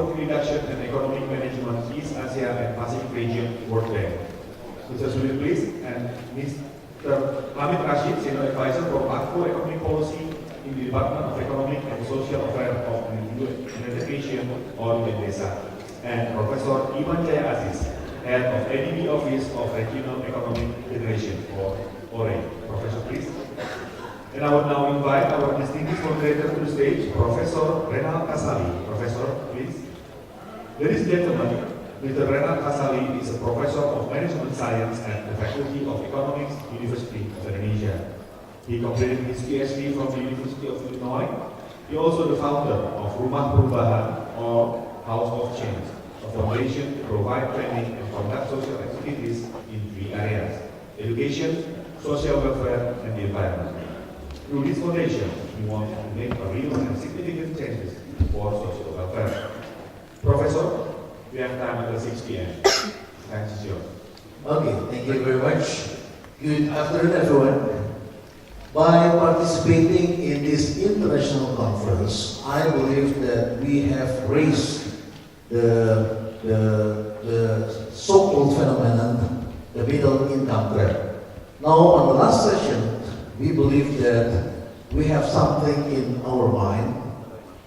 Reduction and Economic Management, East Asia and Pacific Region, World Bank. Mr. Sudhir, please, and Mr. Hamid Rashid, Senior Advisor for Macroeconomic Policy in the Department of Economic and Social Affairs of United Nations or UNDESA, and Professor Iman Jaya Aziz, Head of ADB Office of Regional Economic Federation, or oleh. Professor, please. And I will now invite our distinguished moderator to the stage, Professor Renal Kasali. Professor, please. Ladies and gentlemen, Mr. Renal Kasali is a professor of management science at the Faculty of Economics, University of Indonesia. He completed his PhD from the University of Illinois. He is also the founder of Rumah Perubahan, or House of Change, a foundation to provide training and conduct social activities in three areas: education, social welfare, and the environment. Through this foundation, we want to make a real and significant changes for social welfare. Professor, we have time until 6 p.m. Thanks, is yours. Okay, thank you very much. Good afternoon, everyone. By participating in this international conference, I believe that we have raised the so-called phenomenon, the middle income trap. Now, on the last session, we believe that we have something in our mind.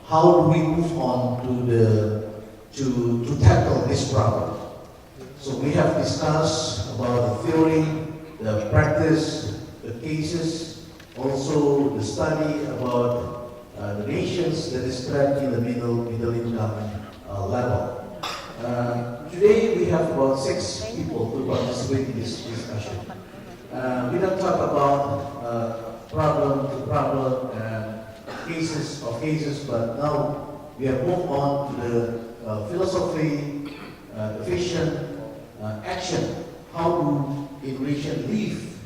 How do we move on to tackle this problem? So we have discussed about the theory, the practice, the cases, also the study about the nations that is trapped in the middle income level. Today we have about 6 people to participate in this discussion. We don't talk about problem to problem and cases of cases, but now we have moved on to the philosophy, the vision, action. How do Indonesia leave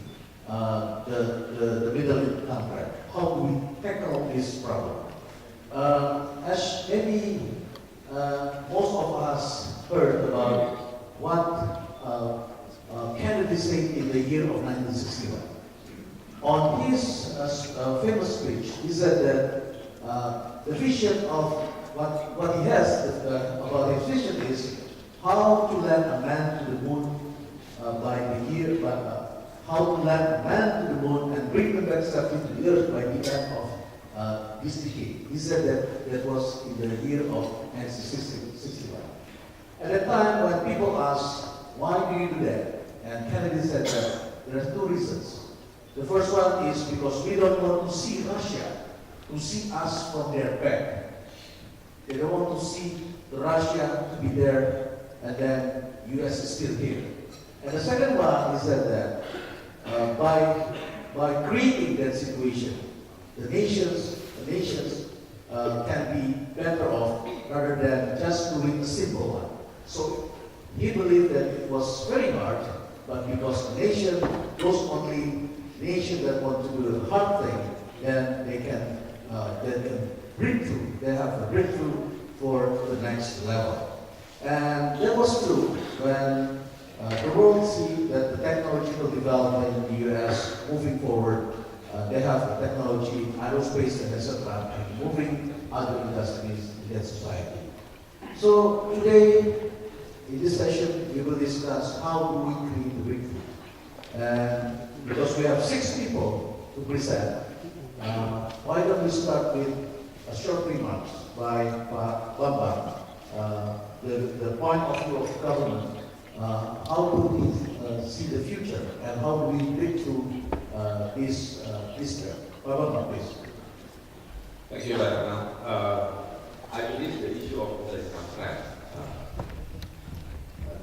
the middle income trap? How do we tackle this problem? As maybe most of us heard about what Kennedy said in the year of 1961. On his famous speech, he said that the vision of what he has about his vision is how to land a man to the moon by the year, how to land a man to the moon and bring him back safely to the earth by the end of this decade. He said that was in the year of 1961. At that time, when people asked, why do you do that? And Kennedy said that there are 2 reasons. The first one is because we don't want to see Russia to see us from their back. They don't want to see Russia to be there and then US is still here. And the second one is that by creating that situation, the nations can be better off rather than just doing a simple one. So he believed that it was very hard, but because a nation, those only nations that want to do the hard thing, then they can break through. They have a breakthrough for the next level. And that was true when the world see that the technological development in the US moving forward. They have the technology, aerospace, and etc., and moving other industries in that society. So today, in this session, we will discuss how do we create the breakthrough. And because we have 6 people to present, why don't we start with a short remarks by Bambang, the point of view of government. How do we see the future and how do we break through this trap? Bambang, please. Thank you, Bharana. I believe the issue of the income trap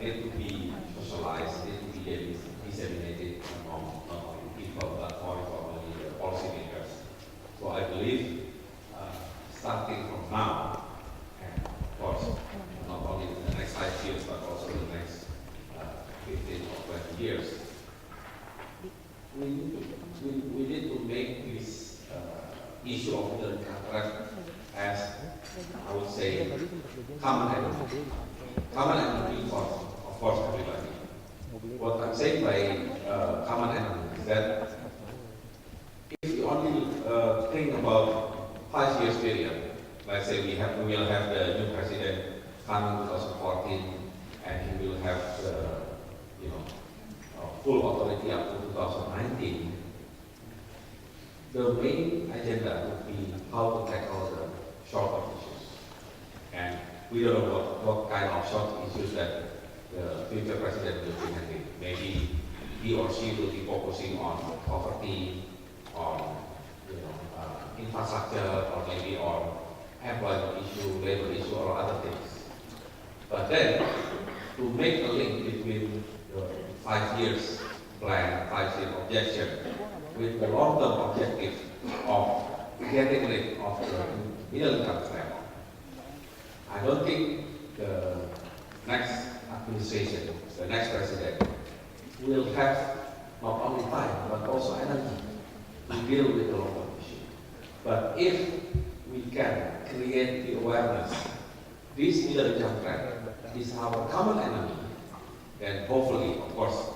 need to be socialized, need to be disseminated among not only people but more importantly the policymakers. So I believe starting from now, and of course not only in the next 5 years but also the next 15 or 20 years, we need to make this issue of the income trap as, I would say, common enemy. Common enemy for, of course, everybody. What I'm saying by common enemy is that if you only think about 5 years period, let's say we will have the new president coming 2014, and he will have the, full authority up to 2019. The main agenda would be how to tackle the short-term issues. And we don't know what kind of short issues that the future president will be handling. Maybe he or she will be focusing on poverty, on infrastructure, or maybe on employment issue, labor issue, or other things. But then, to make a link between the 5 years plan, 5 year objection, with the long-term objective of getting rid of the middle income trap, I don't think the next administration, the next president, will have not only time but also energy to deal with the long-term issue. But if we can create the awareness, this middle income trap is our common enemy, then hopefully, of course,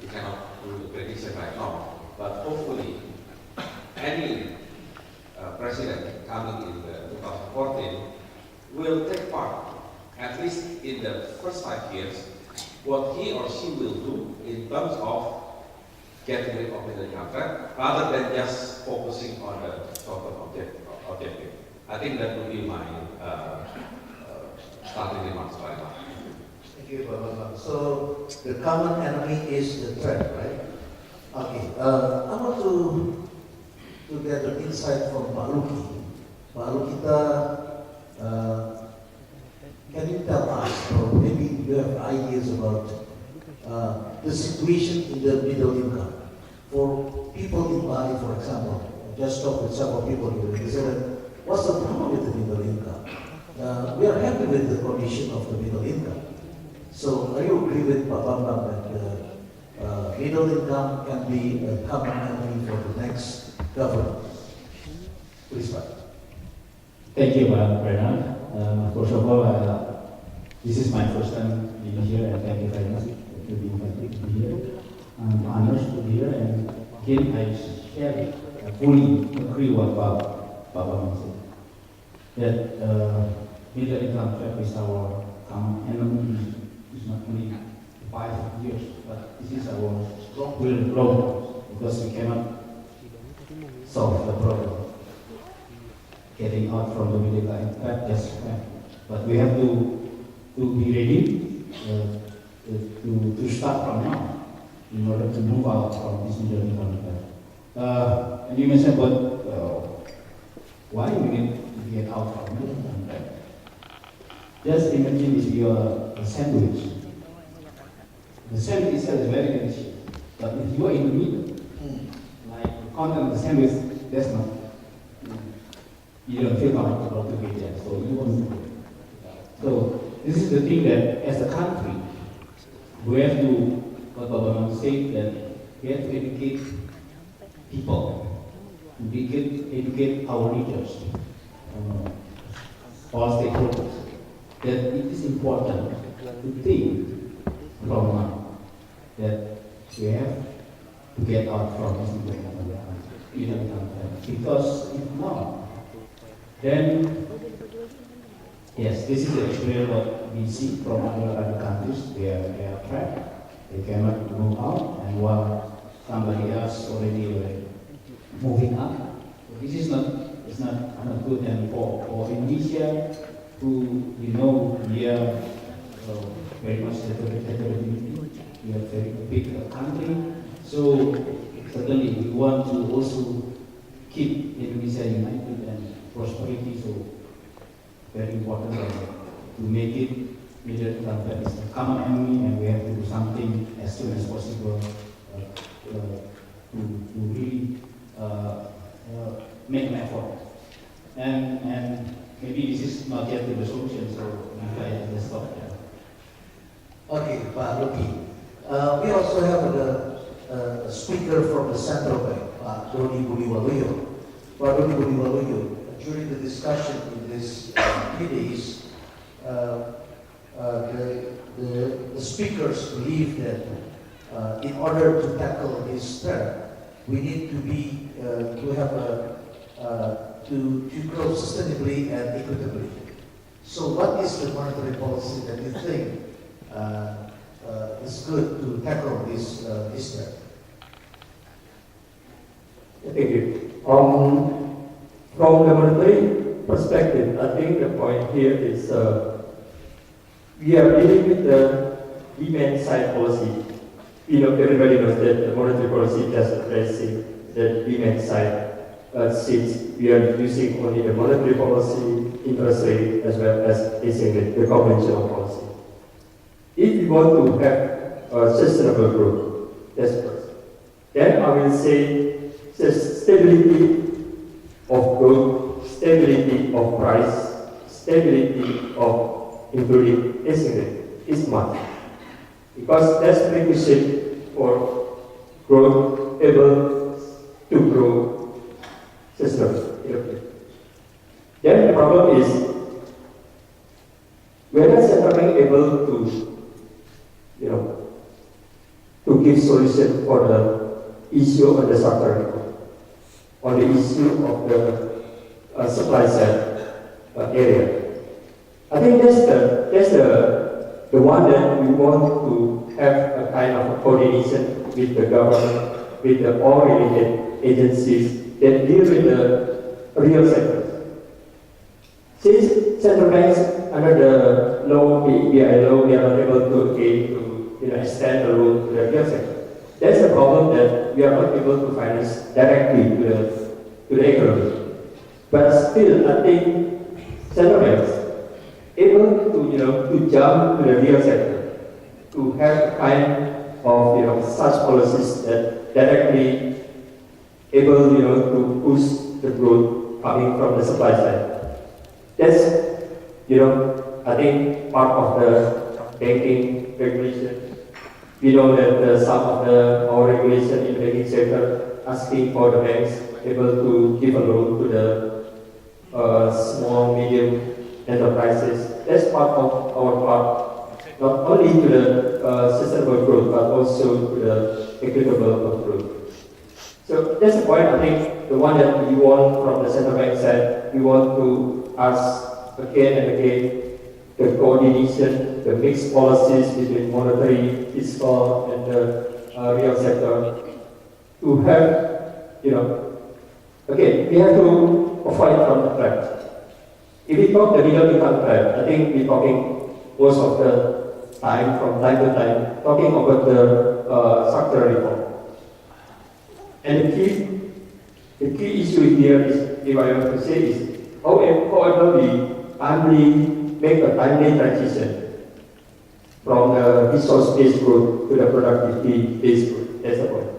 we cannot do the prediction right now, but hopefully any president coming in the 2014 will take part, at least in the first 5 years, what he or she will do in terms of getting rid of middle income trap, rather than just focusing on the short-term objective. I think that would be my starting remarks right now. Thank you, Pak Bambang. So the common enemy is the threat, right? Okay. I want to get an insight from Pak Luki. Pak Lukita, can you tell us, or maybe you have ideas about the situation in the middle income for people in Bali, for example? I just talked with several people here. They said, what's the problem with the middle income? We are happy with the condition of the middle income. So, do you agree with Pak Bambang that middle income can be a common enemy for the next government? Please, Pak. Thank you, Pak Bernard. First of all, this is my first time being here, and thank you very much to be invited to be here. I'm honored to be here, and again, I share, I fully agree with what Pak Bambang said. That middle income trap is our common enemy. It's not only 5 years, but this is our real problem, because we cannot solve the problem. Getting out from the middle income trap, yes, but we have to be ready to start from now in order to move out from this middle income trap. And you mentioned about why we need to get out from middle income trap. Just imagine if you are a sandwich. The sandwich itself is very delicious, but if you are in the middle, like the content of the sandwich, that's not. You don't feel comfortable to be there, so you won't do it. So this is the thing that as a country, we have to, what Bambang said, that we have to educate people, educate our leaders, all stakeholders, that it is important to think from now that we have to get out from this income trap. Because if not, then, yes, this is the experience what we see from other countries. They are trapped. They cannot move out, and while somebody else already moving up. So this is not good. And for Indonesia, who we are very much heterogeneity. We are very big country. So certainly we want to also keep Indonesia united and prosperity, so very important to make it middle income trap is a common enemy, and we have to do something as soon as possible to really make an effort. And maybe this is not yet the solution, so I just stop there. Okay, Pak Luki. We also have a speaker from the central bank, Pak Doni Budiwaluyo. Pak Doni Budiwaluyo, during the discussion in this days, the speakers believe that in order to tackle this threat, we need to grow sustainably and equitably. So what is the monetary policy that you think is good to tackle this threat? Thank you. From the monetary perspective, I think the point here is we are dealing with the demand side policy. Everybody knows that the monetary policy is just addressing the demand side. Since we are using only the monetary policy, interest rate, as well as the conventional policy. If we want to have sustainable growth, that's first. Then I will say stability of growth, stability of price, stability of including exchange rate is must. Because that's prerequisite for growth able to grow sustainably. Then the problem is whether central bank able to to give solution for the issue of the structural on the issue of the supply side area. I think that's the one that we want to have a kind of a coordination with the government, with the all related agencies that deal with the real sector. Since central banks under the law, BI law, we are not able to extend the loan to the real sector. That's the problem that we are not able to finance directly to the economy. But still, I think central banks able to jump to the real sector, to have a kind of such policies that directly able to push the growth coming from the supply side. That's I think part of the banking regulation. We know that some of our regulation in the banking sector asking for the banks able to give a loan to the small, medium enterprises. That's part of our part, not only to the sustainable growth, but also to the equitable growth. So that's the point, I think, the one that we want from the central bank side. We want to ask again and again the coordination, the mixed policies between monetary, fiscal, and the real sector to have, again, we have to avoid from the trap. If we talk the middle income trap, I think we're talking most of the time, from time to time, talking about the structural reform. And the key issue here is, if I want to say, is however we make a timely transition from the resource-based growth to the productivity-based growth. That's the point.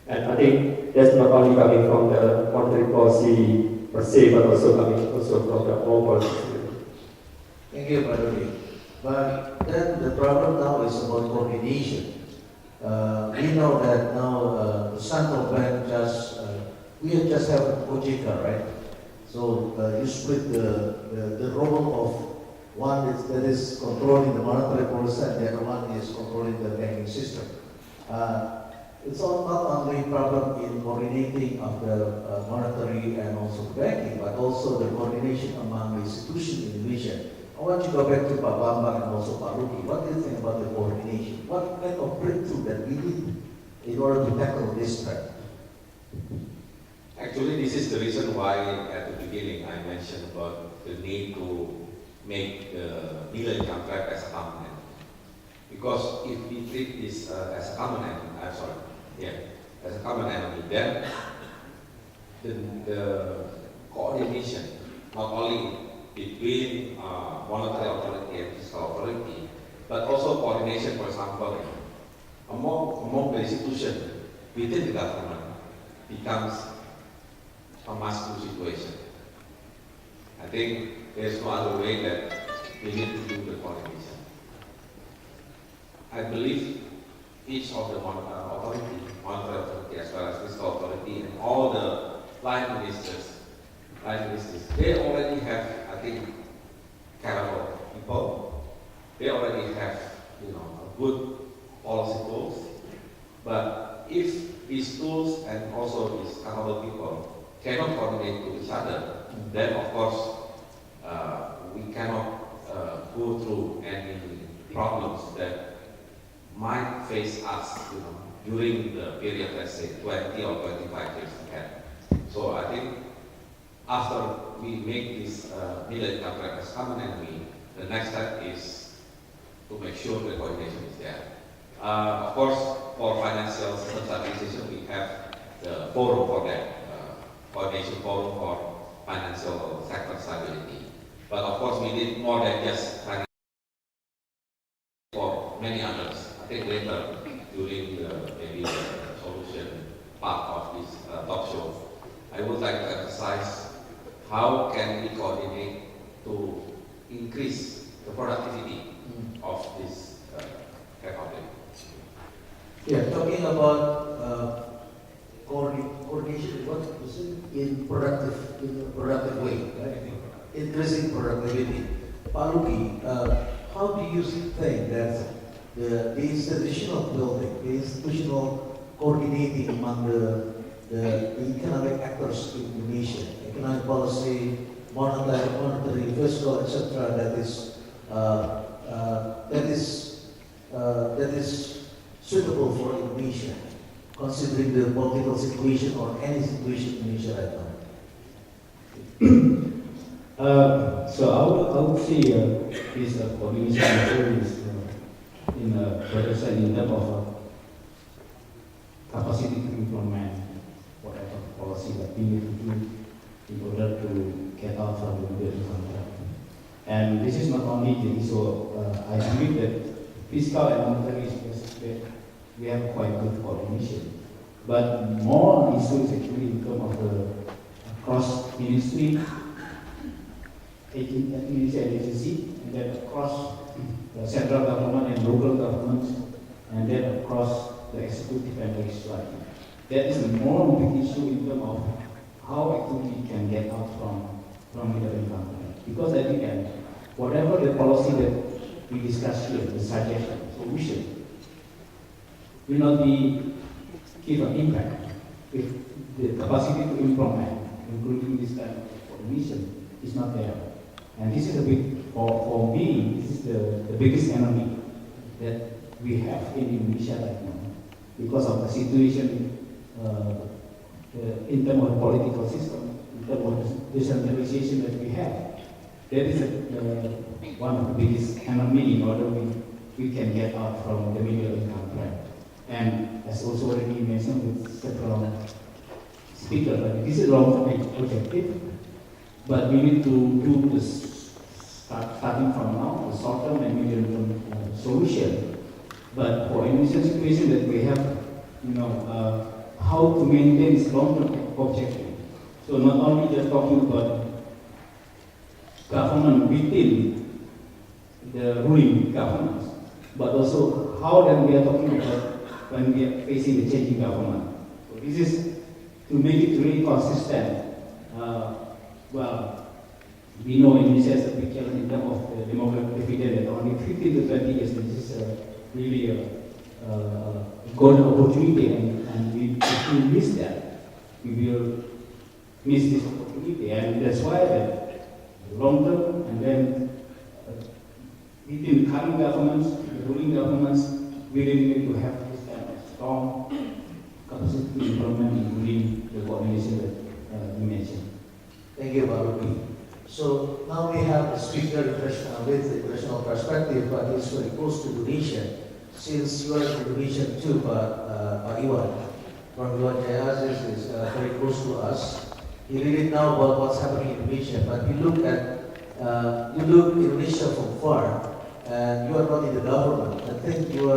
And I think that's not only coming from the monetary policy per se, but also coming from the whole policy. Thank you, Pak Dodi. But then the problem now is about coordination. We know that now the central bank we just have OJK, right? So you split the role of one that is controlling the monetary policy, and the other one is controlling the banking system. It's not only a problem in coordinating of the monetary and also banking, but also the coordination among the institutions in Indonesia. I want to go back to Pak Bambang and also Pak Ruki. What do you think about the coordination? What kind of breakthrough that we need in order to tackle this threat? Actually, this is the reason why at the beginning I mentioned about the need to make the middle income trap as a common enemy. Because if we treat this as a common enemy, as a common enemy, then the coordination not only between monetary authority and fiscal authority, but also coordination, for example, among the institutions within the government becomes a must-do situation. I think there's no other way that we need to do the coordination. I believe each of the monetary authority as well as fiscal authority and all the line ministers, they already have, I think, capable people. They already have, a good policy tools. But if these tools and also these capable people cannot coordinate with each other, then of course we cannot to any problems that might face us, during the period, let's say 20 or 25 years ahead. So I think after we make this middle income trap as common enemy, the next step is to make sure the coordination is there. Of course, for financial system stabilization, we have the forum for that, coordination forum for financial sector stability. But of course, we need more than just financial for many others. I think later, during maybe the solution part of this talk show, I would like to emphasize how can we coordinate to increase the productivity of this republic. Yeah, talking about coordination, what is it? In a productive way, right? Increasing productivity. Pak Luki, how do you think that the institutional building, the institutional coordinating among the economic actors in Indonesia, economic policy, monetary, fiscal, etc., that is suitable for Indonesia, considering the political situation or any situation in Indonesia right now? So I would say this coordination is in a better sense in terms of capacity to implement whatever policy that we need to do in order to get out from the middle income trap. And this is not only the issue. I believe that fiscal and monetary issues we have quite good coordination, but more issues actually in terms of the cross ministry agency, and then across the central government and local governments, and then across the executive and legislative. That is a more big issue in terms of how actually we can get out from middle income trap. Because I think that whatever the policy that we discuss here, the suggestion, solution, will not give an impact if the capacity to implement, including this kind of coordination, is not there. And this is a big, for me, this is the biggest enemy that we have in Indonesia right now, because of the situation in terms of the political system, in terms of the decentralization that we have. That is one of the biggest enemy in order we can get out from the middle income trap. And as also already mentioned with several speakers, this is long-term objective, but we need to do this starting from now, the short-term and medium-term solution. But for Indonesian situation that we have, how to maintain this long-term objective. So not only just talking about government within the ruling governments, but also how then we are talking about when we are facing the changing government. So this is to make it really consistent. We know Indonesia has a big challenge in terms of the demographic dividend that only 15 to 20 years. This is really a golden opportunity, and if we miss that, we will miss this opportunity. And that's why the long term, and then within the current governments, the ruling governments, we really need to have this kind of strong capacity to implement, including the coordination that you mentioned. Thank you, Pak Luki. So now we have a speaker with the international perspective, but he's very close to Indonesia. Since you are Indonesian too, Pak Iwan, from Iwan Jaya is very close to us. He really know about what's happening in Indonesia, but you look Indonesia from far, and you are not in the government. I think you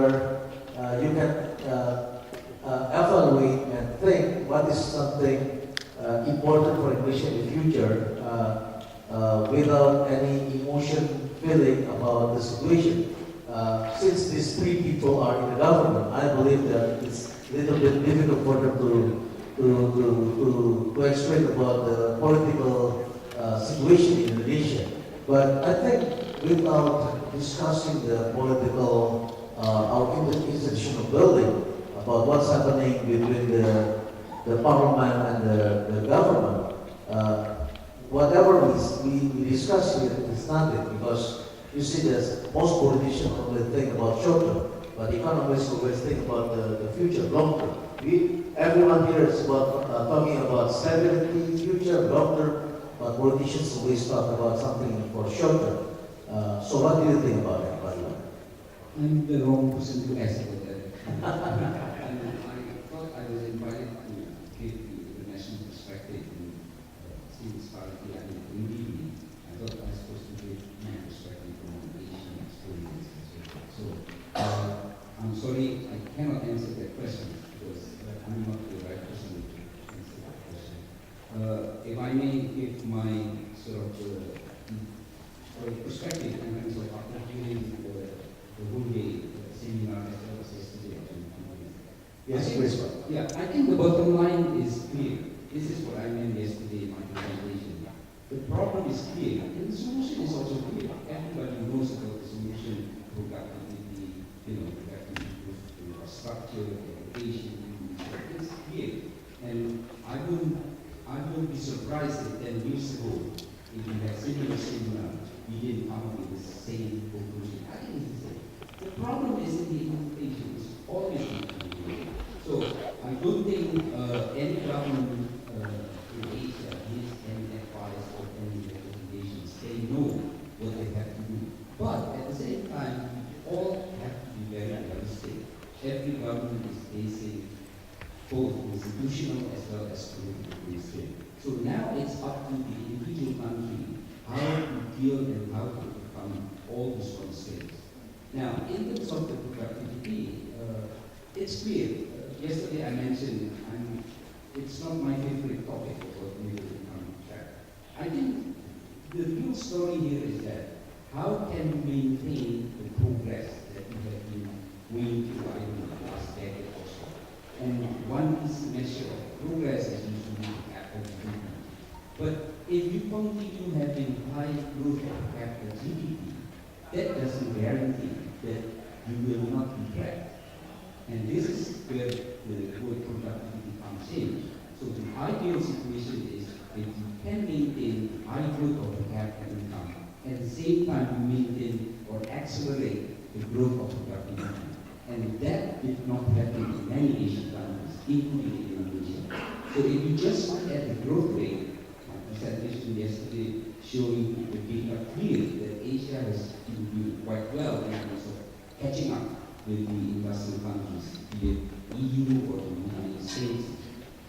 can evaluate and think what is something important for Indonesia in the future without any emotion feeling about the situation. Since these three people are in the government, I believe that it's a little bit difficult for them to explain about the political situation in Indonesia. But I think without discussing the political our institutional building about what's happening between the parliament and the government, whatever we discuss here is nothing, because You see, there's most politicians only think about short term, but economists always think about the future, long term. Everyone here is about talking about stability, future, long term, but politicians always talk about something for short term. So what do you think about it, Bina? I'm the wrong person to ask about that. And I thought I was invited to give the national perspective since partly I mean, in I thought I was supposed to give my perspective from Asian experience. So I'm sorry, I cannot answer that question because I'm not the right person to answer that question. If I may give my sort of perspective in terms of after hearing the whole day seminar as well as yesterday. Yes, please. Yeah, I think the bottom line is clear. This is what I meant yesterday in my presentation. The problem is clear, and the solution is also clear. Everybody knows about the solution: productivity, productivity, infrastructure, education. It's clear, and I wouldn't be surprised if 10 years ago, if we had similar, we didn't come up with the same conclusion. I think it's the same. The problem is in the implementation. It's always implementation. So I don't think any government in Asia needs any advice or any recommendations. They know what they have to do. But at the same time, we all have to be very realistic. Every government is facing both institutional as well as political constraint. So now it's up to the individual country how to deal and how to overcome all these constraints. Now, in terms of the productivity, it's clear. Yesterday I mentioned, it's not my favorite topic about middle income trap. I think the real story here is that how can we maintain the progress that we have been going through in the last decade or so? And one easy measure of progress is usually the capital GDP. But if you continue having high growth of capital GDP, that doesn't guarantee that you will not be trapped. And this is where the word productivity comes in. So the ideal situation is that you can maintain high growth of the capital income, at the same time you maintain or accelerate the growth of productivity. And that did not happen in many Asian countries, including Indonesia. So if you just look at the growth rate, my presentation yesterday showing the data clear that Asia has been doing quite well in terms of catching up with the industrial countries, be it EU or the United States,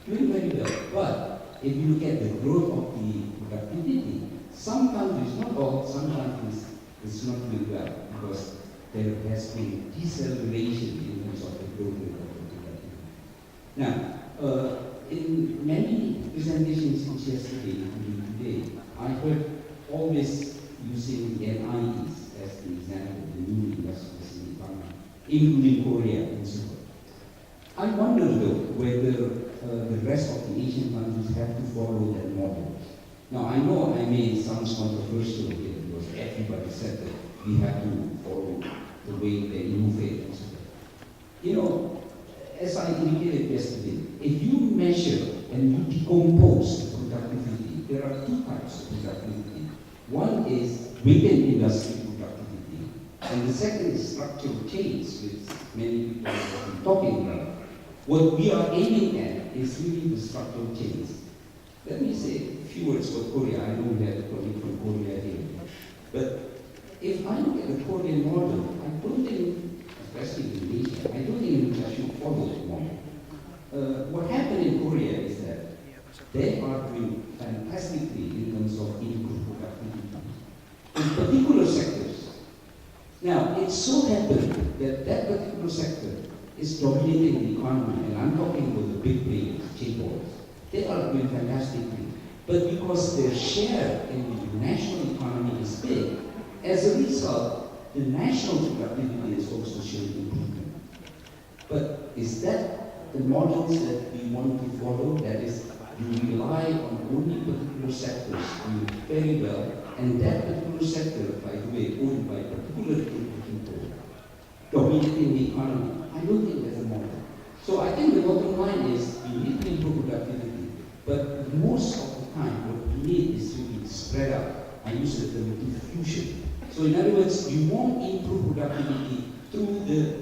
doing very well. But if you look at the growth of the productivity, some countries, not all, some countries is not doing well because there has been deceleration in terms of the growth rate of the productivity. Now, in many presentations since yesterday and today, I heard always using the NIEs as the example, the new industries in the economy, including Korea and so on. I wonder though whether the rest of the Asian countries have to follow that model. Now I know I may sound controversial here because everybody said that we have to follow the way they innovate and so on. As I indicated yesterday, if you measure and you decompose the productivity, there are two types of productivity. One is within industry productivity, and the second is structural change, which many people have been talking about. What we are aiming at is really the structural change. Let me say a few words about Korea. I know we have a colleague from Korea here. But if I look at the Korean model, I don't think, especially in Indonesia, I don't think Indonesia should follow that model. What happened in Korea is that they are doing fantastically in terms of improved productivity in particular sectors. Now, it so happened that that particular sector is dominating the economy, and I'm talking about the big players, chaebols. They are doing fantastically. But because their share in the national economy is big, as a result, the national productivity is also showing improvement. But is that the models that we want to follow? That is, you rely on only particular sectors doing very well, and that particular sector, by the way, owned by particular people, dominating the economy. I don't think that's a model. So I think the bottom line is we need to improve productivity, but most of the time what we need is to be spread out. I use the term diffusion. So So in other words, you won't improve productivity through the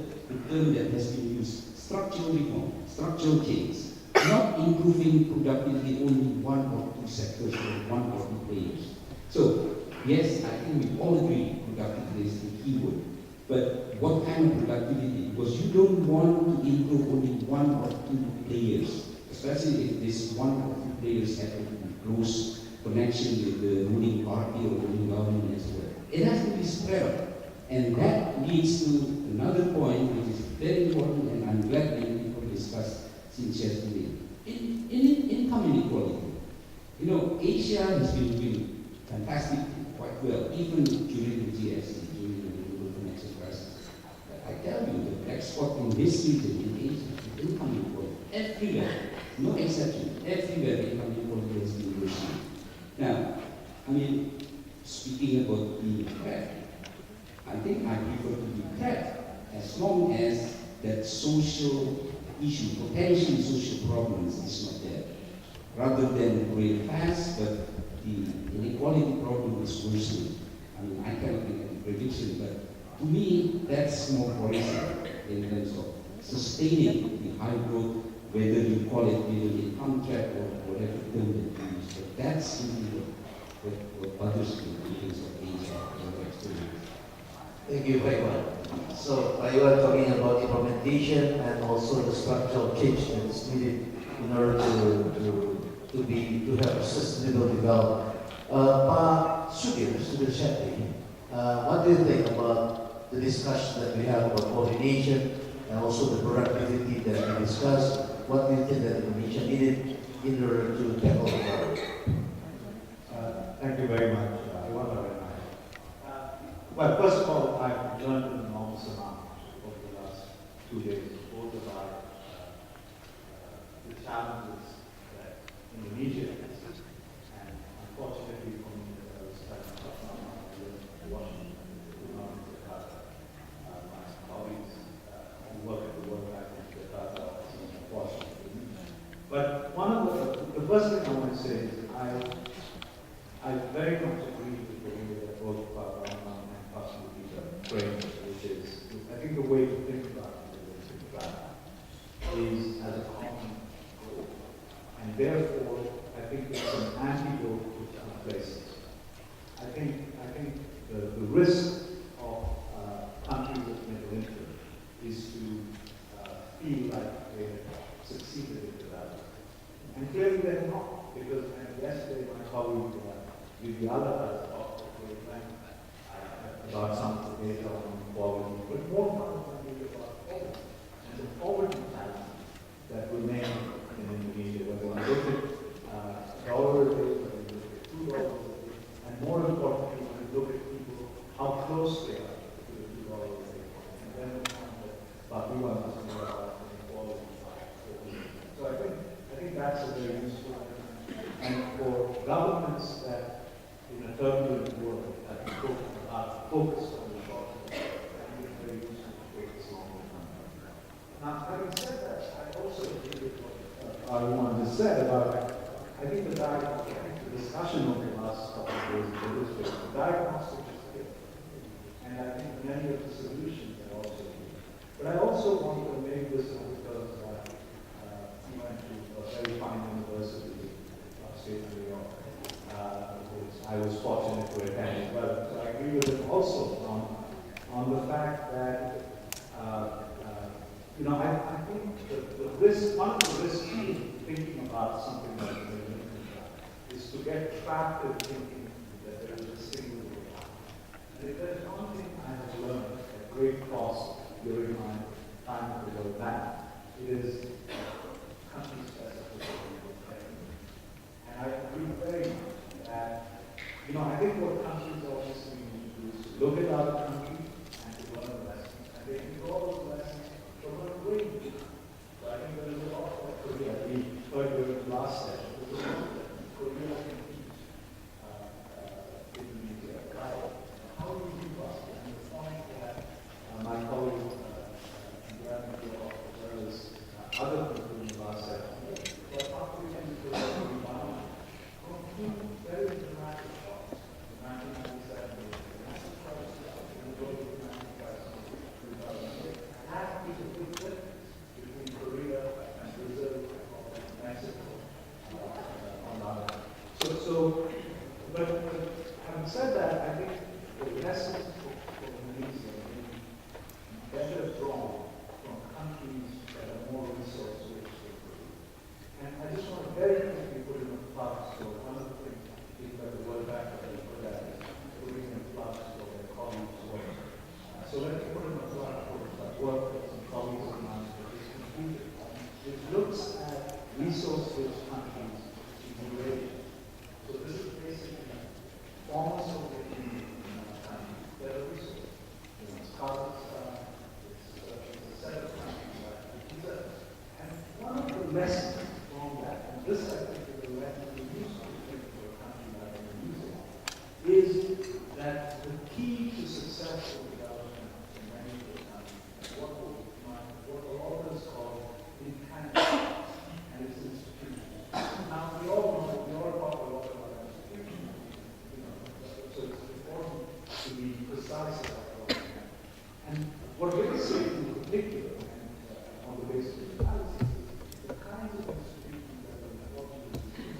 term that has been used, structural reform, structural change, not improving productivity only in one or two sectors or one or two players. So yes, I think we all agree productivity is the key word. But what kind of productivity? Because you don't want to improve only one or two players, especially if this one or two players have a close connection with the ruling party or ruling government as well. It has to be spread out. And that leads to another point which is very important, and I'm glad many people discussed since yesterday. In income inequality. You know, Asia has been doing fantastic, quite well, even during the GFC, during the global financial crisis. But I tell you, the export in this region, in Asia, the income inequality, everywhere, no exception, everywhere income inequality has been worsening. Now, I mean, speaking about being a threat, I think I prefer to be a threat as long as that social issue, potential social problems is not there. Rather than growing fast, but the inequality problem is worsening. I mean, I cannot make any prediction, but to me, that's more worrisome in terms of sustaining the high growth, whether you call it middle income trap or whatever term that you use. But that's simply what others do in terms of Asia or experience. Thank you very much. So you are talking about implementation and also the structural change that is needed in order to have sustainable development. Pak Sudir Shetty, what do you think about the discussion that we have about coordination and also the productivity that we discussed? What do you think that Indonesia needed in order to tackle the problem? Thank you very much. Well, first of all, I've learned an enormous amount over the last 2 days, both about the challenges that Indonesia faces, and unfortunately for me, that I was studying in Washington, not in Jakarta. My colleagues who work at the World Bank in Jakarta are in Washington. But one of the first thing I want to say is I very much agree with the way that both Pak Rahman and Pak Sudir framed it, which is, I think the way to think about it is as a common goal. And therefore, I think it's an antidote to complacency. I think the risk of countries with middle income is to feel like they have succeeded in development. And clearly they're not, because yesterday my colleague the other talked about some of the data on poverty, but more fundamentally about poverty and the poverty challenge that remain in Indonesia, whether you look at dollar a day, whether you look at $2 a day, and more importantly, when you look at people, how close they are to the $2 a day. And then the point that Babuwa was talking about inequality. So I think that's a very useful thing. And for governments that in a turbulent world that are focused on the short term, I think it's very useful to take this longer term. Now, having said that, I also agree with what Arun just said about, I think the discussion over the last couple of days is this, the diagnostic is good. And I think many of the solutions are also good. But I also want to make this because he went to a very fine university upstate New York. I was fortunate to attend as well. So I agree with him also on the fact that, I think the risk, one of the risks in thinking about something like this is to get trapped in thinking that there is a single way out. And if there's one thing I have learned at great cost during my time at the World Bank, it is country-specific. And I agree very much that, I think what countries obviously need to do is to look at other countries and to learn the lessons. And they can draw those lessons from a range. So I think there is a lot that Korea, we heard during the last session, there's a lot that Korea can teach Indonesia. How do you do that? And the point that my colleague, as well as other lesson from that, and this I think is a lesson we use for a country like Indonesia, is that the key to successful development in many of the countries, what will always call intangible and its institutions. Now we all talk a lot about institutions, so it's important to be precise about all that. And what we're saying in particular, and on the basis of analysis, is the kinds of institutions that are important to the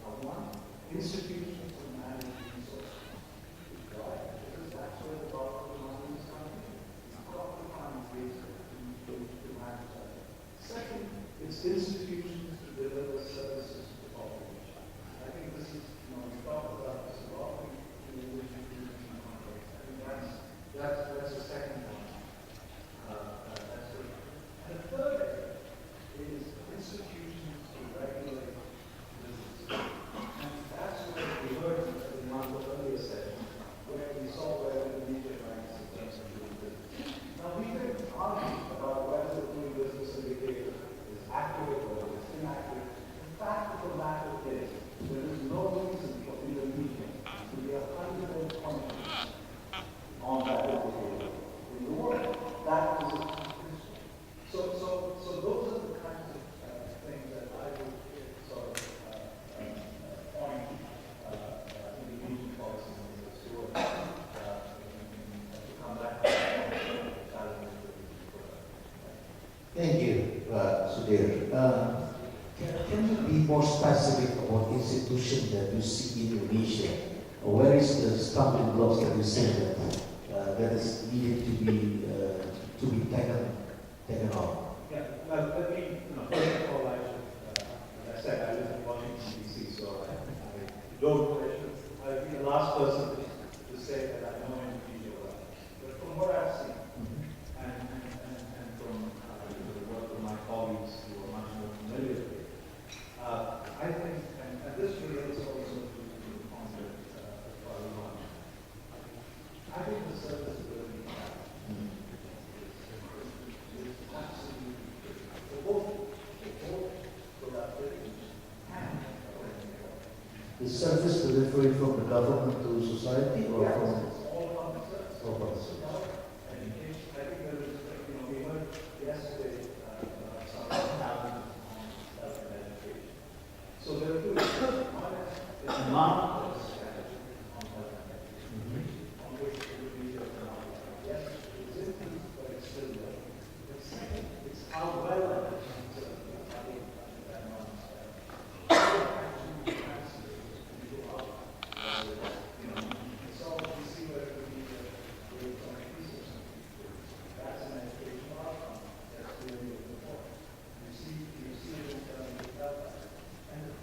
are one, institutions to manage resources. Right? Because that's where the bulk of the money is coming. It's got to find ways to manage that. Second, it's institutions to deliver services to the population. I think this is, we talk about this a lot in the institutional context. I think that's the second one. That's good. And the third area is institutions to regulate business. And that's where we heard in one of the earlier sessions, where we saw where Indonesia ranks in terms of doing business. Now we can argue about whether the doing business indicator is accurate or it's inaccurate. The fact of the matter is, there is no reason for Indonesia to be 100% on that indicator. In the world, that is a competition. So those are the kinds of things that I would sort of point Indonesian policy makers toward to come back to the challenges that we put up. Thank you, Sudhir. Can you be more specific about institutions that you see in Indonesia? Where is the stumbling blocks that you say that is needed to be taken off? Yeah, well, let me, first of all, I should, as I said, I live in Washington, D.C., so I I'd be the last person to say that I know Indonesia well. But from what I've seen, and from the work of my colleagues who are much more familiar with it, I think, and this relates also to the concept as far as I think the serviceability is absolutely critical for both productivity and The service delivery from the government to society or yes, from it's all public service. all parts? Education. I think there is, we heard yesterday some talent on health and education. So there are two things. One is the market strategy on health and education, on which it would be your yes, it's improved, but it's still there. But second, it's how well that is served. I think that one actually translates into our, so we see where it would be the research. That's an educational outcome. That's really important. You see it in terms of health. And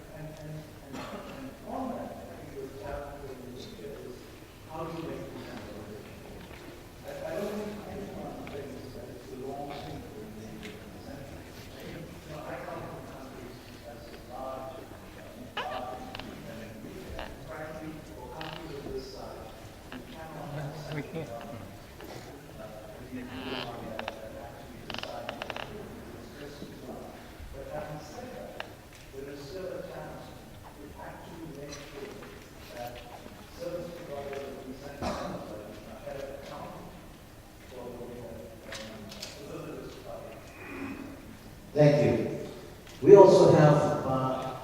on that, I think the challenge is how do you make this happen? I don't think anyone thinks that it's the wrong thing for the century. I come from countries as large and frankly, for countries of this size, you cannot have but having said that, there is still a chance to actually make sure that service providers of these centers are held accountable for the way that deliver this product. Thank you. We also have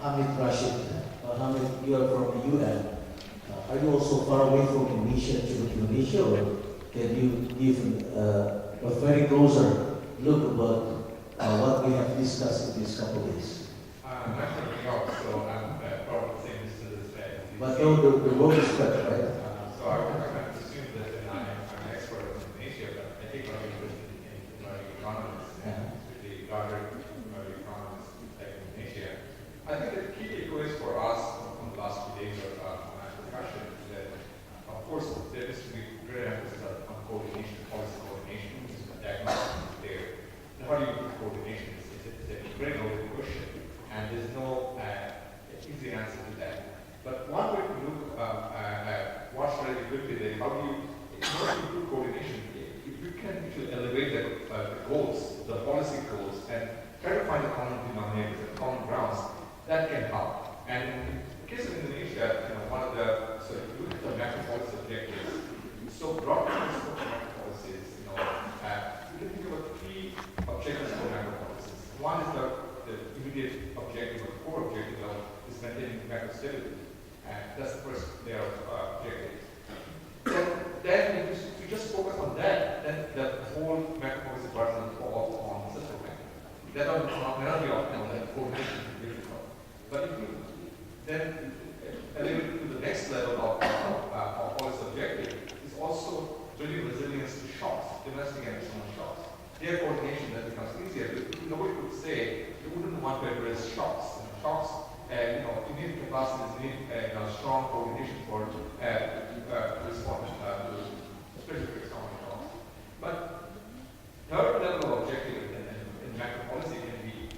Hamid Rashid. Hamid, you are from the UN. Are you also far away from Indonesia to Indonesia, or can you give a very closer look about what we have discussed in these couple of days? I'm actually from New York, so I'm probably saying this to this day. But no, the world is spread, right? So I would kind of assume that I'm an expert in Indonesia, but I think I'm interested in emerging economies, and especially larger emerging economies like Indonesia. I think the key takeaways for us from the last few days of my discussion is that, of course, there needs to be great emphasis on coordination, policy coordination, diagnosis is there. And how do you do coordination? It's a great open question, and there's no easy answer to that. But one way to look, watch really quickly the then the whole macro policy burden falls on the central bank. That may not be optimal, that coordination is difficult. But if you then elevate to the next level of policy objective, is also building resilience to shocks, domestic and external shocks. Their coordination that becomes easier. Nobody could say you wouldn't want to address shocks. Shocks, you need capacities, you need strong coordination for responding to especially for external shocks. But third level of objective in macro policy can be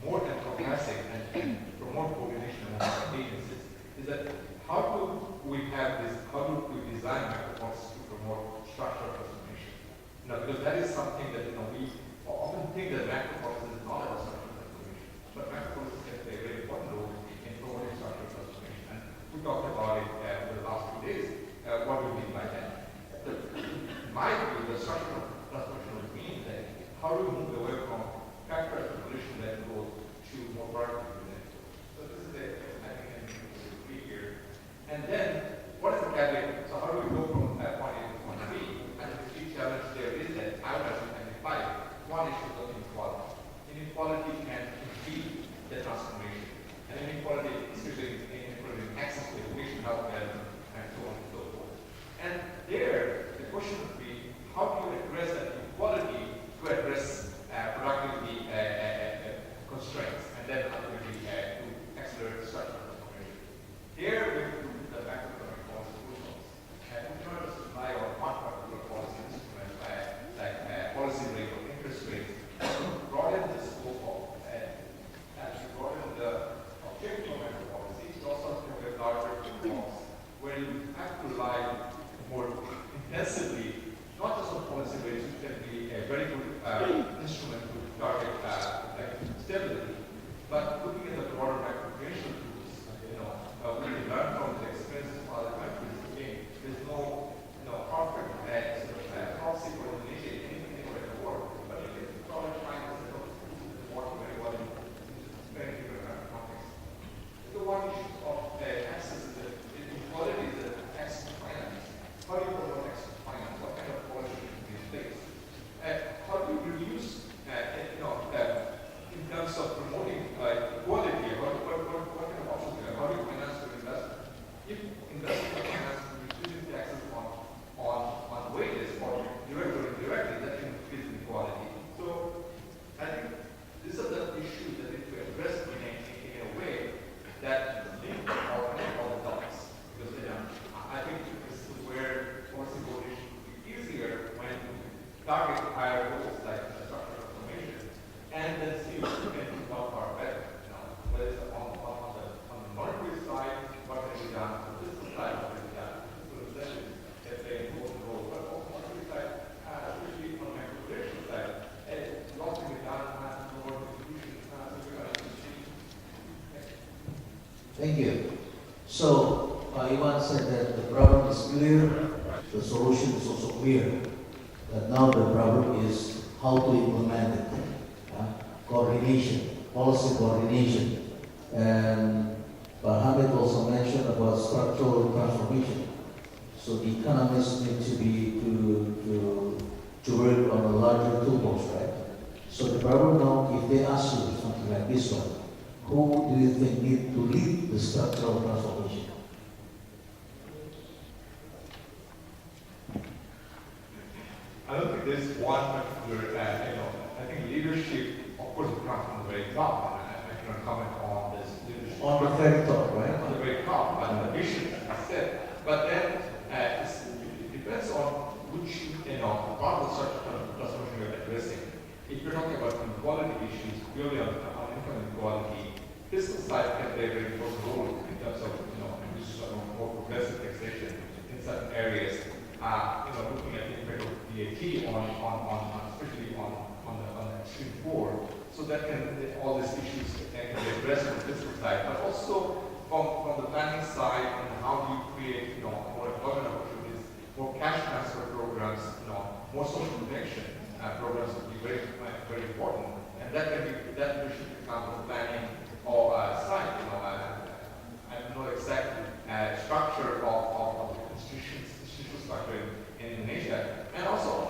more encompassing and promote coordination among agencies. Is that how do we have this? How do we design macro policy to promote structural transformation? Because that is something that we often think that macro policy is not about structural transformation, but macro policy can play a very important role in promoting structural transformation. And we talked about it over the last few days. What do we mean by that? In my view, the structural transformation would mean that how do we move away from factor accumulation-led growth to more productivity-led growth? So this is I think, an key here. And then, what is the category? So how do we go from point A to point B? And the key challenge there is that I would identify one issue of inequality. Inequality can impede the transformation. And inequality, especially inequality in access to education, healthcare, and so on and so forth. And there, the question would be, how do you address that inequality to address productivity constraints, and then ultimately to accelerate structural transformation? Here, we have to do the macroeconomic policy tools. And we cannot just rely on one particular policy instrument, like policy rate or interest rates, to broaden the scope of, as you broaden the objective of macro policy, you also have to have larger tools where you have to rely more intensively, not just on policy rates, which can be a very good instrument to target stability, but looking at the broader macro-prudential tools. We can learn from the experiences of other countries. Again, there's no perfect proxy for Indonesia anywhere in the world, but you can probably find that working very well in very different contexts. The one issue of access is that inequality is the access to finance. How do you promote access to finance? What kind of policy should be in place? How do you reduce, in terms of promoting equality? What kind of options do you have? How do you finance your investment? If investment or finance reduces the access on wages or direct or indirectly, that can increase inequality. So I think these are the issues that need to be addressed in a way that link or connect all the dots. Because I think this is where policy coordination will be easier when you target higher goals like structural transformation, and then see if you can do one far better. Whether it's on the monetary side, what can be done, on the business side, what can be done. So that is an important role. But on the monetary side, especially on the macro-prudential side, what can be done as more institutions, Thank you. So, Ivan said that the problem is clear, the solution is also clear. But now the problem is how to implement it. Coordination, policy coordination. And Hamid also mentioned about structural transformation. So the economists need to work on a larger toolbox, right? So the problem now, if they ask you something like this one, who do you think need to lead the structural transformation? I don't think there's one particular, I think leadership, of course, it comes from the very top, and I cannot comment on this leadership. On the very top, right? On the very top, but the vision, as I said. But then, it depends on which, part of the structural transformation you're addressing. If you're talking about inequality issues, purely on income inequality, fiscal side can play a very important role in terms of, more progressive taxation in certain areas. Looking at the impact of VAT especially on the extreme poor, so that can all these issues can be addressed on the fiscal side, but also from the planning side, and how do you create more employment opportunities, more cash transfer programs, more social protection programs would be very very important, and that should become the planning or side. I don't know exactly structure of the institutional structure in Indonesia, and also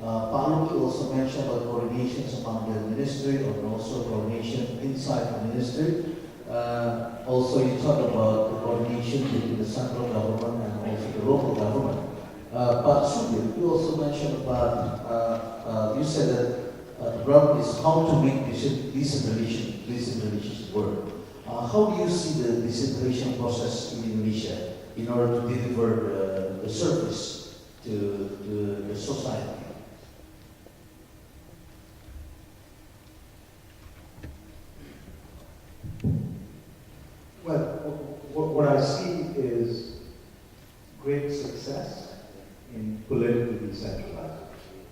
Pak also mentioned about coordinations among the ministry and also coordination inside the ministry. Also, you talk about the coordination between the central government and also the local government. But Sudhir, you also mentioned about, you said that the problem is how to make decentralization work. How do you see the decentralization process in Indonesia in order to deliver the service to the society? Well, what I see is great success in political decentralization.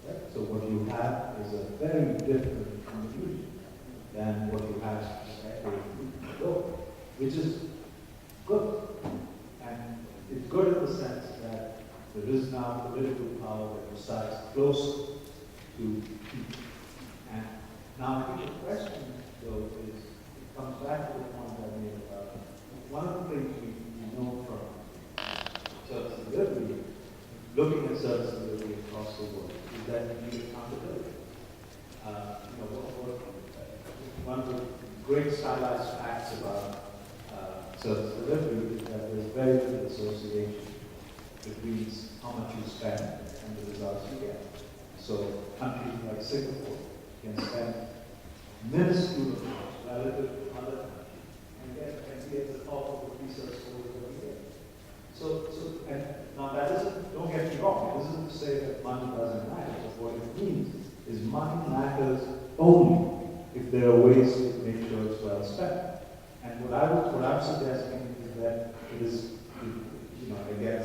Right? So what you have is a very different contribution than what you had ago, which is good. And it's good in the sense that there is now political power that resides close to people. And now I think the question, though, is it comes back to the point I made about one of the things we know from service delivery, looking at service delivery across the world, is that you need accountability. One of the great stylized facts about service delivery is that there's very little association between how much you spend and the results you get. So countries like Singapore can spend minuscule amounts relative to other countries and be at the top of the research scores every year. And now that isn't, don't get me wrong, it isn't to say that money doesn't matter, but what it means is money matters only if there are ways to make sure it's well spent. And what I'm suggesting is that it is, again,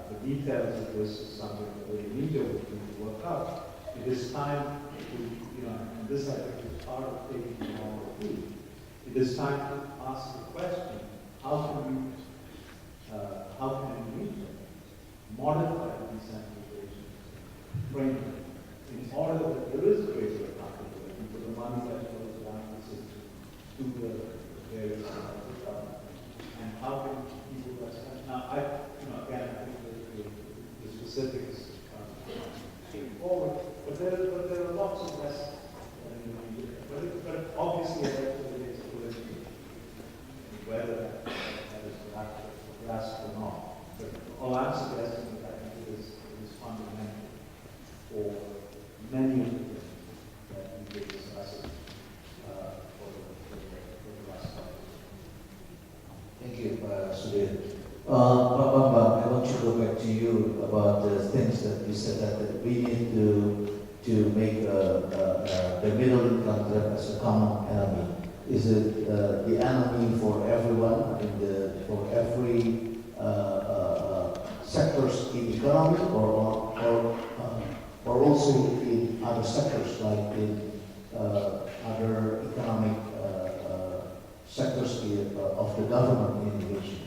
the details of this is something that we need to work out. It is time to, and this I think is part of taking the long view. It is time to ask the question, how can we modify the decentralization framework in order that there is greater accountability for the money that goes around the system to the various levels of government? And how can people respond? Now, again, I think that the specifics came forward, but there are lots of lessons. But obviously, eventually it's political, whether that is grasped or not. But all I'm suggesting is that I think it is fundamental for many of the things that we've been discussing for the last couple of years. Thank you, Sudhir. Pak Bambang, I want to go back to you about the things that you said that we need to make the middle income gap as a common enemy. Is it the enemy for everyone, for every sectors in economy, or also in other sectors like in other economic sectors of the government in Indonesia?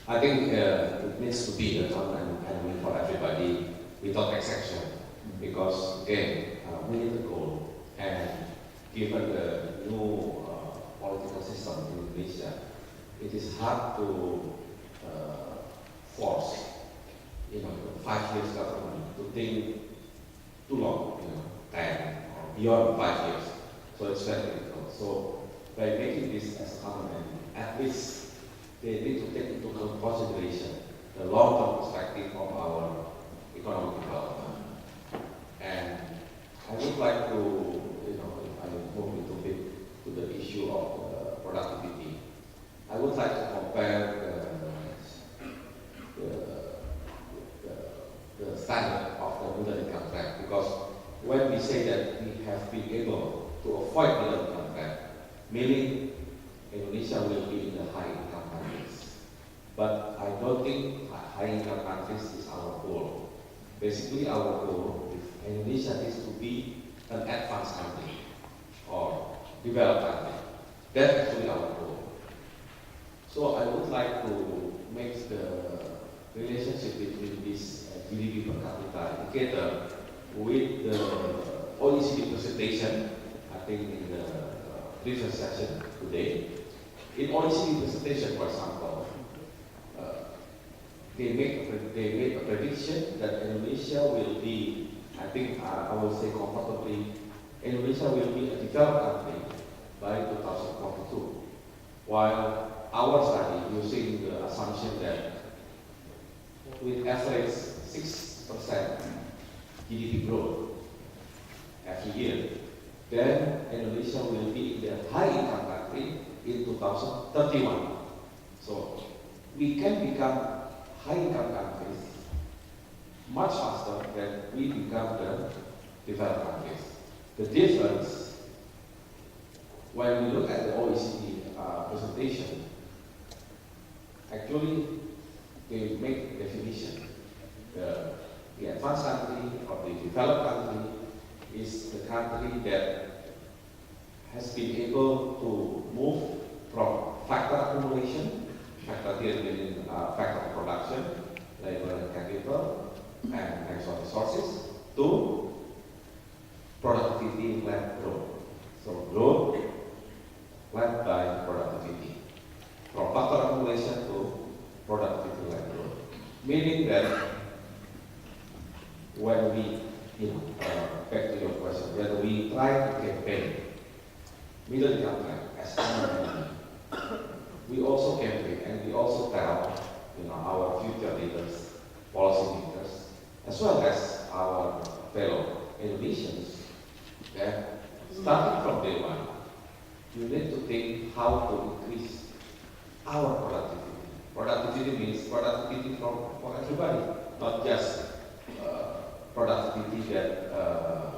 I think it needs to be a common enemy for everybody without exception, because again, we need a goal, and given the new political system in Indonesia, it is hard to force, 5 years government to think too long, 10 or beyond 5 years. So it's very difficult. So by making this as a common enemy, at least they need to take into consideration the long-term perspective of our economic development. And I would like to, if I move a little bit to the issue of productivity, I would like to compare the standard of the middle income gap, because when we say that we have been able to avoid middle income gap, meaning Indonesia will be in the high income countries. But I don't think high income countries is our goal. Basically, our goal is Indonesia needs to be an advanced country or developed country. That's actually our goal. So I would like to make the relationship between this GDP per capita indicator with the OECD presentation, I think in the previous session today. In OECD presentation, for example, they made a prediction that Indonesia will be, I think I will say comfortably, Indonesia will be a developed country by 2042. While our study using the assumption that with average 6% GDP growth every year, then Indonesia will be the high income country in 2031. So we can become high income countries much faster than we become the developed countries. The difference, when we look at the OECD presentation, actually they make definition. The advanced country or the developed country is the country that has been able to move from factor accumulation, factor here meaning factor of production, labor and capital, and natural resources, to productivity-led growth. So growth led by productivity. From factor accumulation to productivity-led growth. Meaning that when we, back to your question, when we try to campaign middle income as we also campaign and we also tell our future leaders, policy makers, as well as our fellow Indonesians that starting from day one, you need to think how to increase our productivity. Productivity means productivity for everybody, not just productivity that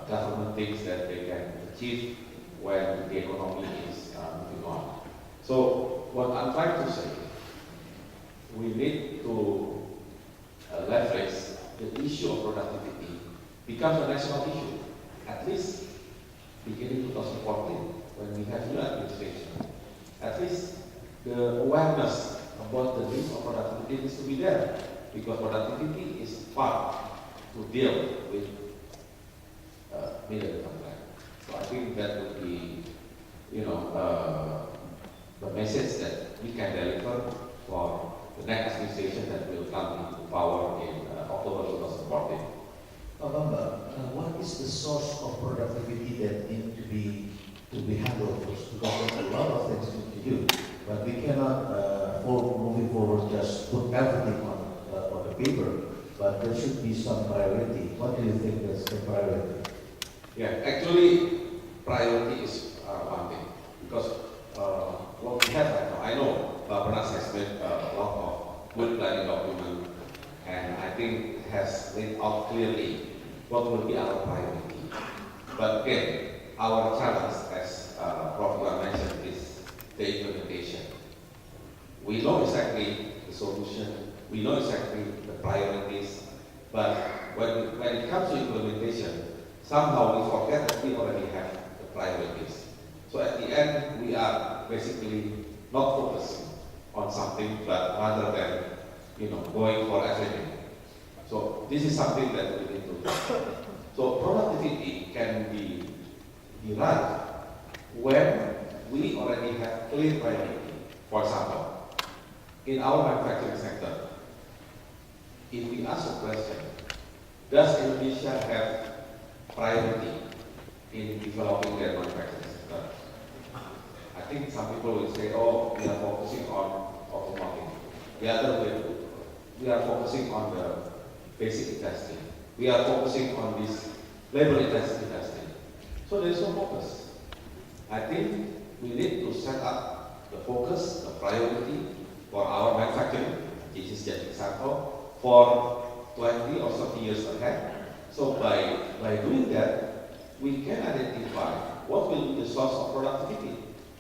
government thinks that they can achieve when the economy is moving on. So what I'm trying to say, we need to leverage the issue of productivity becomes a national issue, at least beginning 2014 when we have new administration. At least the awareness about the needs of productivity needs to be there, because productivity is part to deal with middle income plan. So I think that would be, the message that we can deliver for the next administration that will come into power in October 2014. Bambang, what is the source of productivity that need to be handled first? Because there's a lot of things to do, but we cannot, moving forward, just put everything on the paper. But there should be some priority. What do you think is the priority? Yeah, actually, priority is one thing, because what we have right now, I know BINUS has made a lot of good planning document, and I think has laid out clearly what will be our priority. But again, our challenge, as Prof. Iwan mentioned, is the implementation. We know exactly the solution, we know exactly the priorities, but when it comes to implementation, somehow we forget that we already have the priorities. So at the end, we are basically not focusing on something, but rather than going for everything. So this is something that we need to do. So productivity can be derived when we already have clear priority. For example, in our manufacturing sector, if we ask a question, does Indonesia have priority in developing their manufacturing sector? I think some people will say, oh, we are focusing on automotive. The other way, we are focusing on the basic testing. We are focusing on this labor-intensive testing. So there is no focus. I think we need to set up the focus, the priority for our manufacturing. This is just example for 20 or 30 years ahead. So by doing that, we can identify what will be the source of productivity,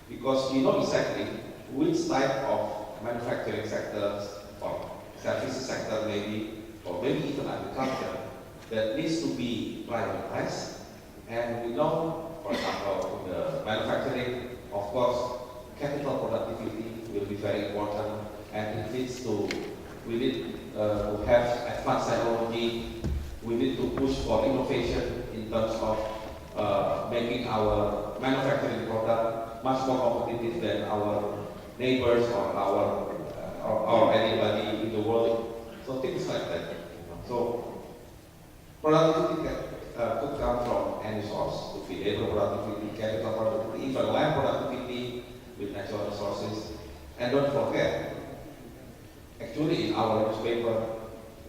because we know exactly which type of manufacturing sectors or services sector maybe, or maybe even agriculture, that needs to be prioritized. And we know, for example, in the manufacturing, of course, capital productivity will be very important, and it needs to, we need to have advanced technology. We need to push for innovation in terms of making our manufacturing product much more competitive than our neighbors or our or anybody in the world. So things like that. So productivity could come from any source, could be labor productivity, capital productivity, even land productivity with natural resources. And don't forget, actually in our newspaper,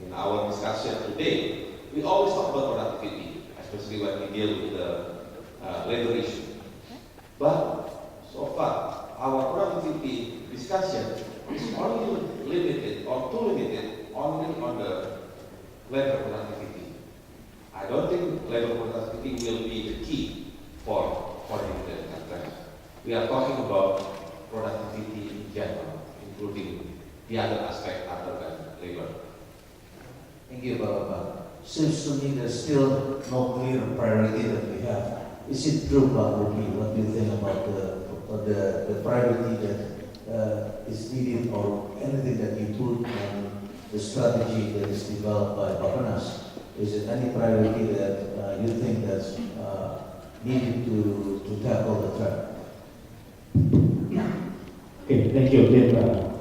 in our discussion today, we always talk about productivity, especially when we deal with the labor issue. But so far, our productivity discussion is only limited or too limited only on the labor productivity. I don't think labor productivity will be the key for the country. We are talking about productivity in general, including the other aspect other than labor. Thank you, Bapak. Seems to me there's still no clear priority that we have. Is it true, Pak Ruki? What do you think about the priority that is needed, or anything that you put on the strategy that is developed by BINUS? Is it any priority that you think that's needed to tackle the threat? Okay, thank you again,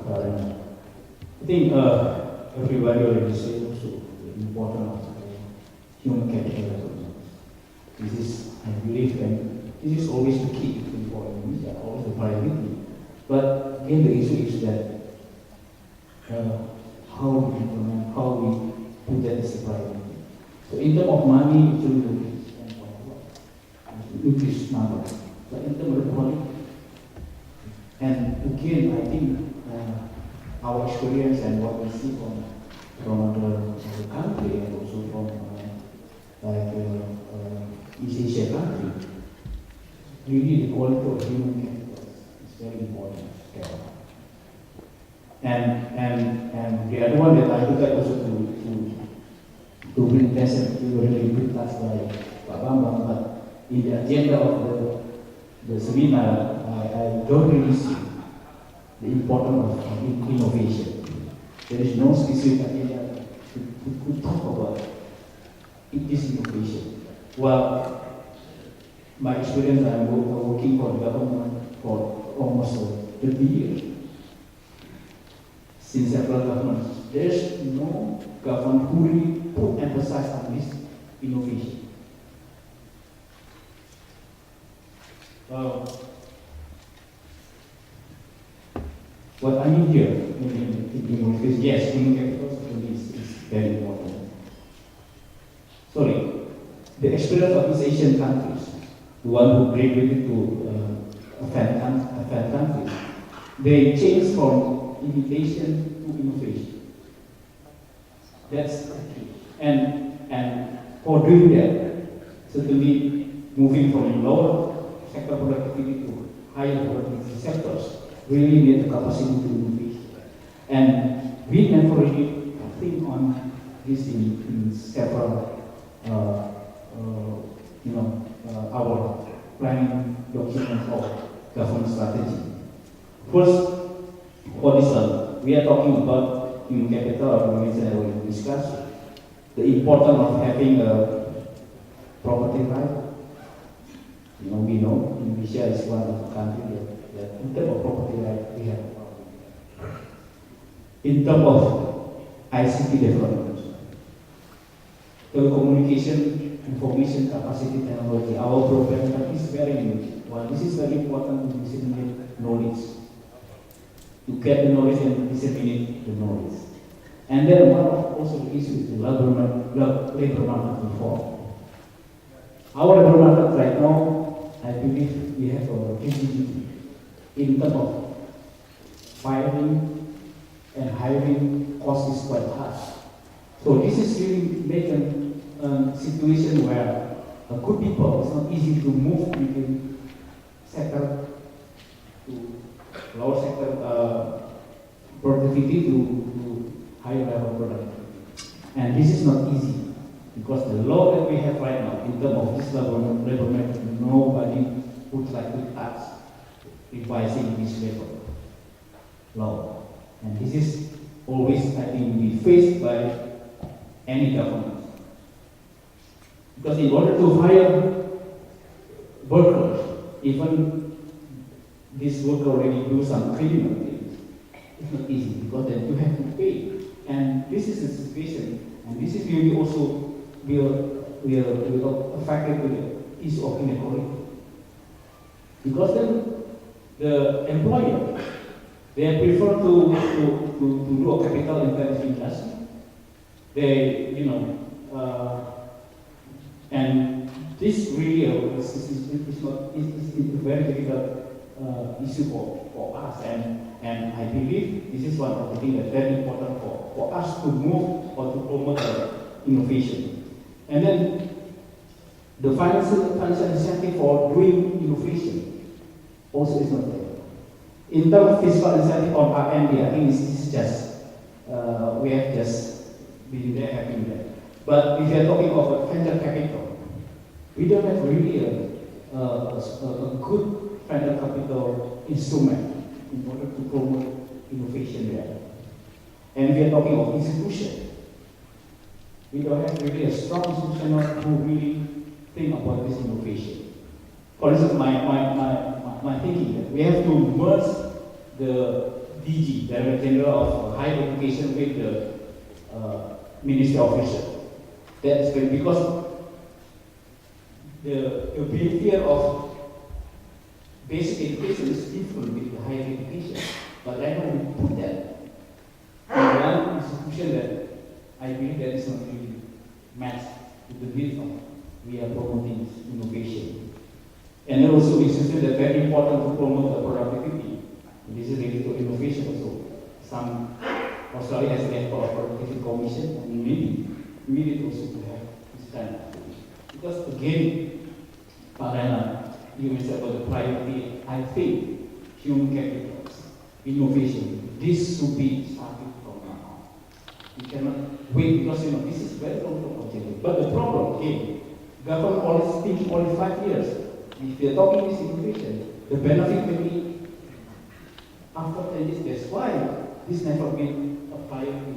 I think everybody already said also the importance of human capital. This is, I believe, and this is always the key for Indonesia, always the priority. But again, the issue is that how we implement, how we put that as a priority. So in terms of money, it's really spend quite a lot. Increase number. But in terms of the quality, and again, I think our experience and what we see from other country and also from East Asia country, really the quality of human capital is very important. And the other one that I would like also to bring attention to really good task by Pak Bambang, but in the agenda of the seminar, I don't really see the importance of innovation. There is no specific agenda to talk about this innovation. Well, my experience, I'm working for the government for almost 30 years. Since several governments, there is no government who really put emphasis on this innovation. What I mean here is yes, human capital is very important. Sorry, the experience of these Asian countries, the one who graduated to advanced countries, they changed from imitation to innovation. That's the key. And for doing that, certainly moving from lower sector productivity to higher productivity sectors, really need the capacity to innovate. And we never really think on this in several, our planning documents or government strategy. First, for this one, we are talking about human capital, or we discussed the importance of having a property right. We know Indonesia is one of the countries that in terms of property right, we have. In terms of ICT development, telecommunication, information capacity technology, our program is very unique. Well, this is very important to disseminate knowledge, to get the knowledge and disseminate the knowledge. And then one of also the issue is the labor market reform. Our labor market right now, I believe we have a rigidity in terms of firing and hiring cost is quite high. So this is really making a situation where good people, it's not easy to move between sector to lower sector productivity to higher level productivity. And this is not easy because the law that we have right now in terms of this labor market, nobody would like to touch revising this labor law. And this is always, I think, be faced by any government. Because in order to hire workers, even this worker already do some criminal things, it's not easy because then you have to pay. And this is the situation, and this is really also will affect the issue of inequality. Because then the employer, they prefer to do a capital intensive industry. They, and this really is a very difficult issue for us, and I believe this is one of the things that's very important for us to move or to promote innovation. And then the financial incentive for doing innovation also is not there. In terms of fiscal incentive on R&D, I think this is just, we have just been there, having that. But if you are talking of venture capital, we don't have really a good venture capital instrument in order to promote innovation there. And if you are talking of institution, we don't have really a strong institution who really think about this innovation. For instance, my thinking that we have to merge the DG, Director General of Higher Education, with the Ministry of Education. That's because the behavior of basic education is different with the higher education. But I know we put that in one institution that I believe that is not really matched with the needs of we are promoting innovation. And then also institutions that are very important to promote the productivity. And this is related to innovation also. Some Australia has a productivity commission, and we need also to have this kind of thing. Because again, Pak Rana, you mentioned about the priority. I think human capital, innovation, this should be started from now on. We cannot wait because this is very long-term objective. But the problem again, government always thinking only 5 years. If we are talking this innovation, the benefit will be after 10 years. That's why this never been a priority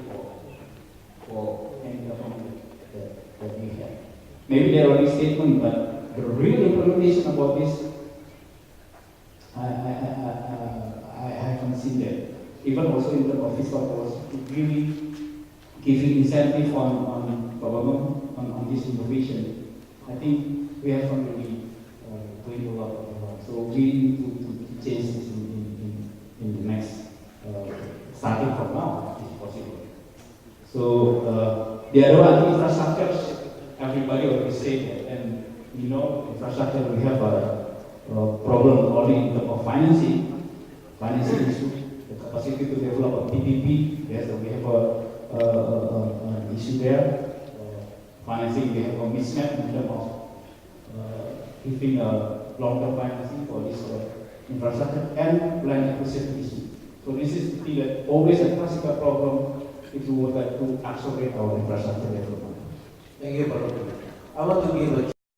for any government that we have. Maybe there are already statements, but the real implementation about this, I haven't seen that. Even also in terms of fiscal policy, to really giving incentive on government on this innovation, I think we haven't really doing a lot of work. So we need to change this in the next, starting from now, if possible. So the other one, infrastructure. Everybody already said that, and infrastructure, we have a problem only in terms of financing issue, the capacity to develop a PPP. Yes, we have an issue there. Financing, we have a mismatch in terms of giving a long-term financing for this infrastructure and land acquisition issue. So this is the thing that always a classical problem if you would like to accelerate our infrastructure development. Thank you, Pak. I want to give a